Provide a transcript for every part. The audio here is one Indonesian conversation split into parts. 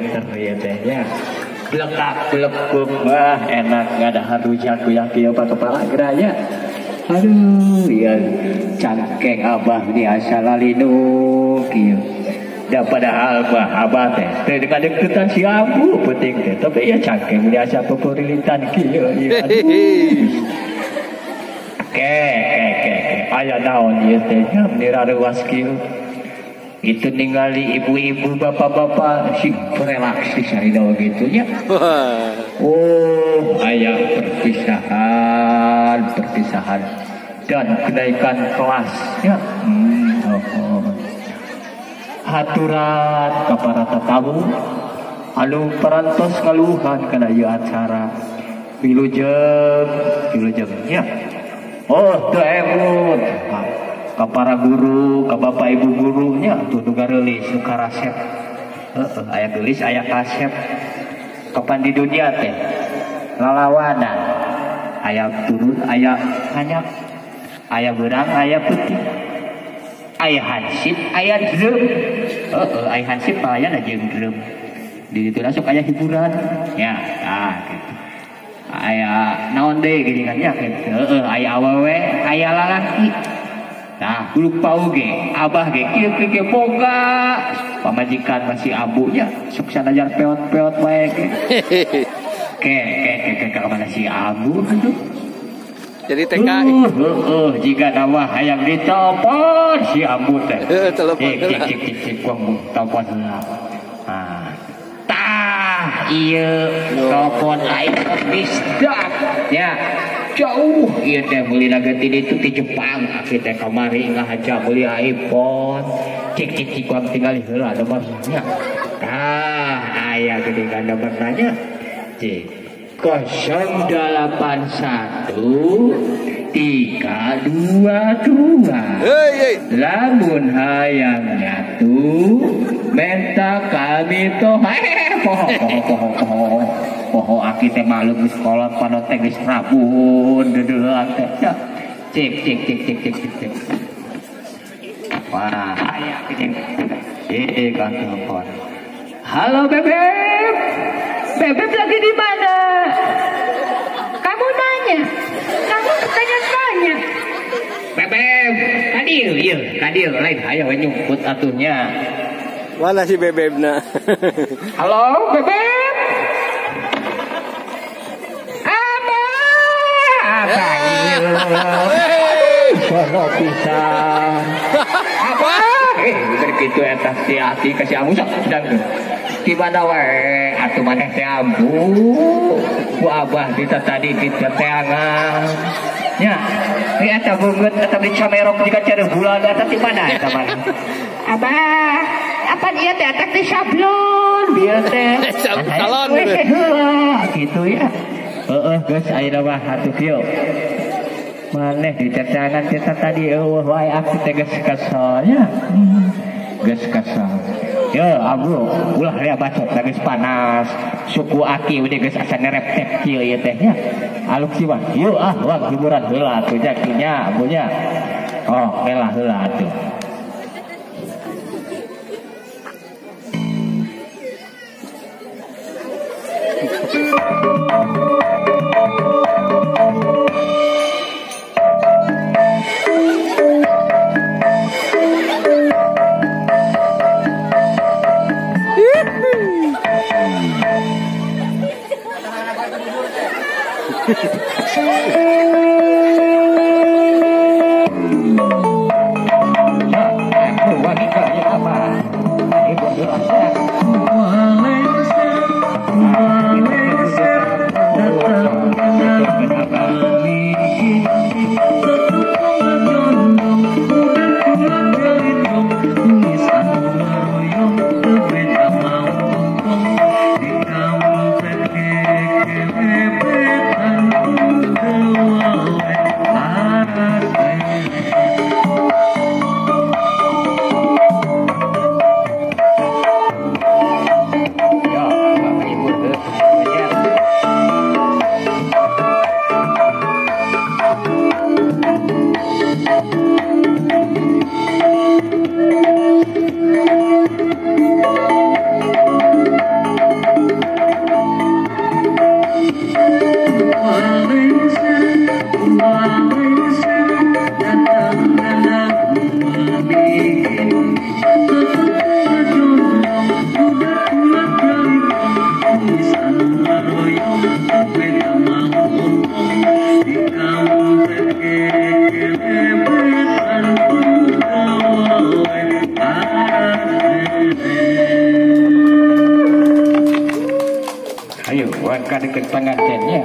meter ya teh ya. Lekak-lekuk wah enak nggak ada harusnya kuyak kieu pak kepala geranya. Aduh ya cangkeng abah di asal lalinu kieu. Da padahal mah abah teh teu dekat-deketan si abu penting teh tapi ya cangkeng di asal pepurilitan kieu ieu. Ke aya naon ieu teh nya niraruas kieu. Itu ningali ibu-ibu bapak-bapak si relax di sarina gitu ya. Oh, aya perpisahan dan kenaikan kelas ya. Haturan ka para tatamu anu parantos ngaluhan kana ieu acara wilujeng ya. Oh, teu emut. Ka para guru, ka bapak ibu gurunya tuh nu garelis suka resep. Aya gelis, aya kasep. Kapan di dunia teh lalawanan. Aya turun, aya hanyak. Aya beurang, aya putih. Aya hansip, aya drum. Aya hansip aya na jeung drum. Di ditu sok aya hiburan. Ya, gitu. Aya naon deui geuning nya kitu. Aya awewe, aya lalaki. Nah, lupa oge, abah ge kieu boga pamajikan masih abunya sok sanajan peot-peot bae ge. Ke mana si abu aduh. Jadi TKI. Jika nama hayang ditelepon si abu teh. Telepon. Cik gua telepon heula. Tah ieu telepon lain bisdak ya. Jauh ieu teh meuli lagi itu di Jepang kita kamari ngahaja meuli iPhone cik kuang tinggal heula nomornya aya geuningan nomornya cik 081 322 lamun hayang nyatu menta kami toh poho aki teh malum di sekolah pada teh geus rabun deudeuhan teh cek wah aya kan telepon. Halo Bebeb lagi di mana? Kamu nanya, kamu tanya. Bebeb kadir lain hayo nyumput atuhnya. Mana si Bebebna? Halo Bebeb. Sono pisan. Apa? Bener gitu eta si hati kasih amu sak dan gimana wae atuh maneh teh ambu. Ku abah kita tadi di teteangan. Nya, ieu eta beungeut eta di camerok jika cara bulan eta di mana eta mah? Abah, apa ieu teh eta di sablon bieu teh. Salon. Gitu ya. Geus ayeuna mah atuh kieu. Maneh di teteangan kita tadi wae aku teh geus kesel ya. Geus kesel. Ya abu, ulah rea bacot geus panas. Suku aki udah geus asa nerep-tep kieu ieu teh nya. Aluk sih mah. Yeuh wah hiburan heula atuh jakinya abunya. Oh, melah heula atuh. Ayo, warga dekat pengantinnya.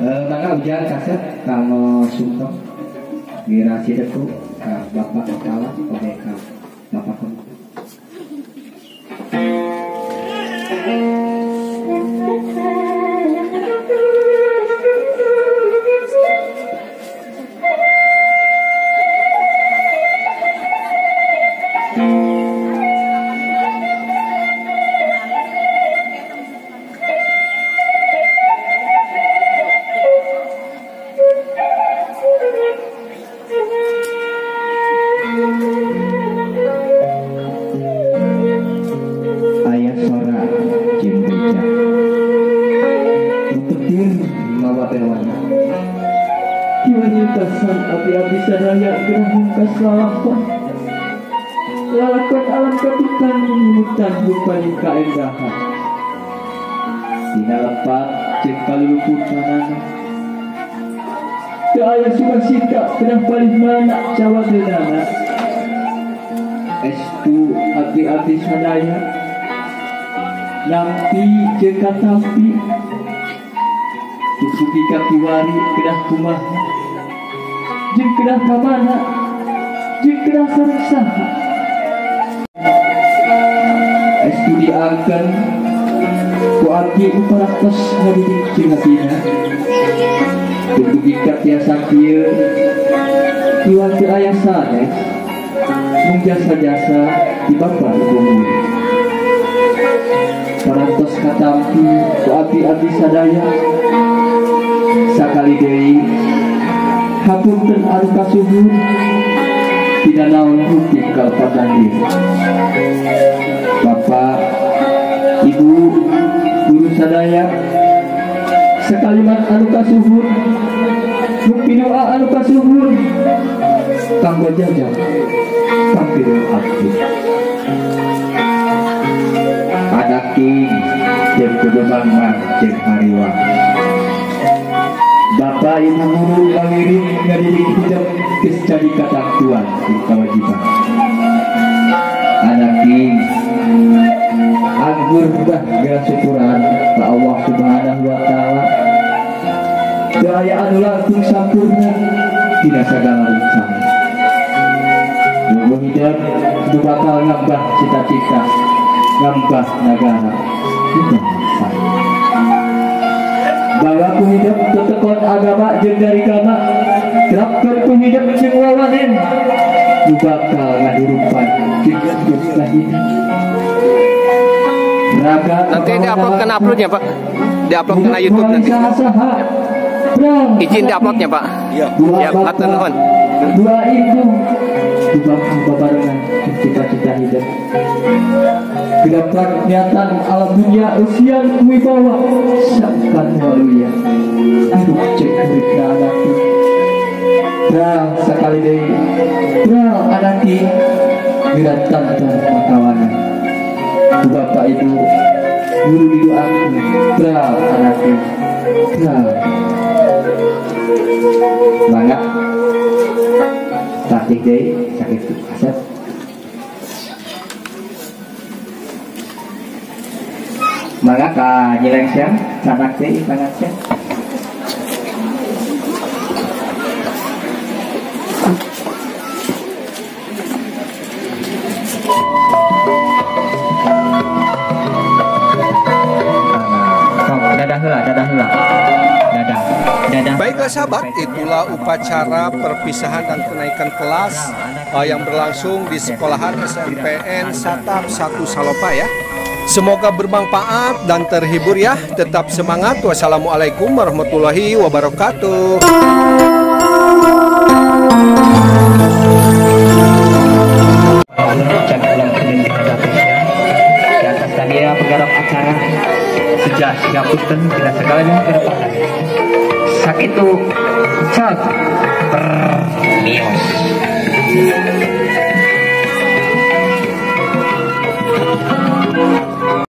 Maka ujian kaset kalau sungkem dirasi deku bapak kepala oke bapak kamu. Lalakon alam kapitan menimutan bukan keindahan. Dina lepat cek kaluluputanana. Daya sukacita tenang paling mana cawa denana. Estu abdi-abdi sadaya. nampi jeung katampi tusuki ka kiwari kedah kumaha jeung kedah kamana jeung kedah sareng-saha estudiakeun ku abdi uparaktos ngadidik jeung abdina tusuki ka tiasa kieu kiwari teu aya sanes mung jasa-jasa di Bapak Ibu guru parantos katampi ku abdi sadaya sakali deui hapunten anu kasuhun tidak naon hukum kalpatan diri Bapak Ibu guru sadaya sakalimat anu kasuhun mungkin doa anu kasuhun kanggo jajak pampireun abdi anak king jeung kudu mangmang jeung hariwang Bapak Ibu guru langiring ngadidik hidup geus jadi kataktuan di kewajiban anak king anggur bah geus syukuran ka Allah Subhanahu wa taala teu aya anu langkung sampurna dina sagala rencana Nunggu hidup itu bakal ngambah cita-cita ngambah negara kita bahwa ku hidup tetekon agama jeung dari kama terapkan ku hidup jeung wawanen itu bakal ngahirupan jeung lahina nanti di-upload ke uploadnya Pak, di-upload ke YouTube nanti. Izin di-uploadnya Pak. Iya. Ya, matur nuhun. Dua itu dibangkang bebarengan cita-cita hidup. Kedapat niatan alam dunia usia wibawa sakan waluya. Hidup cek urip anaki. Brang sekali deui. Brang anaki wiratan makawana. Bapak Ibu guru didoakan brang anaki. Brang mangga taktik deui sakit asap mangga ka nyelengsean sanak deui pangaceun dadah heula Baiklah sahabat, itulah upacara perpisahan dan kenaikan kelas yang berlangsung di sekolahan SMPN Satap 1 Salopa ya. Semoga bermanfaat dan terhibur ya. Tetap semangat. Wassalamualaikum warahmatullahi wabarakatuh. Di atas tadi ya penggarap acara sejak punten tidak segala ini kedepan sakit itu cat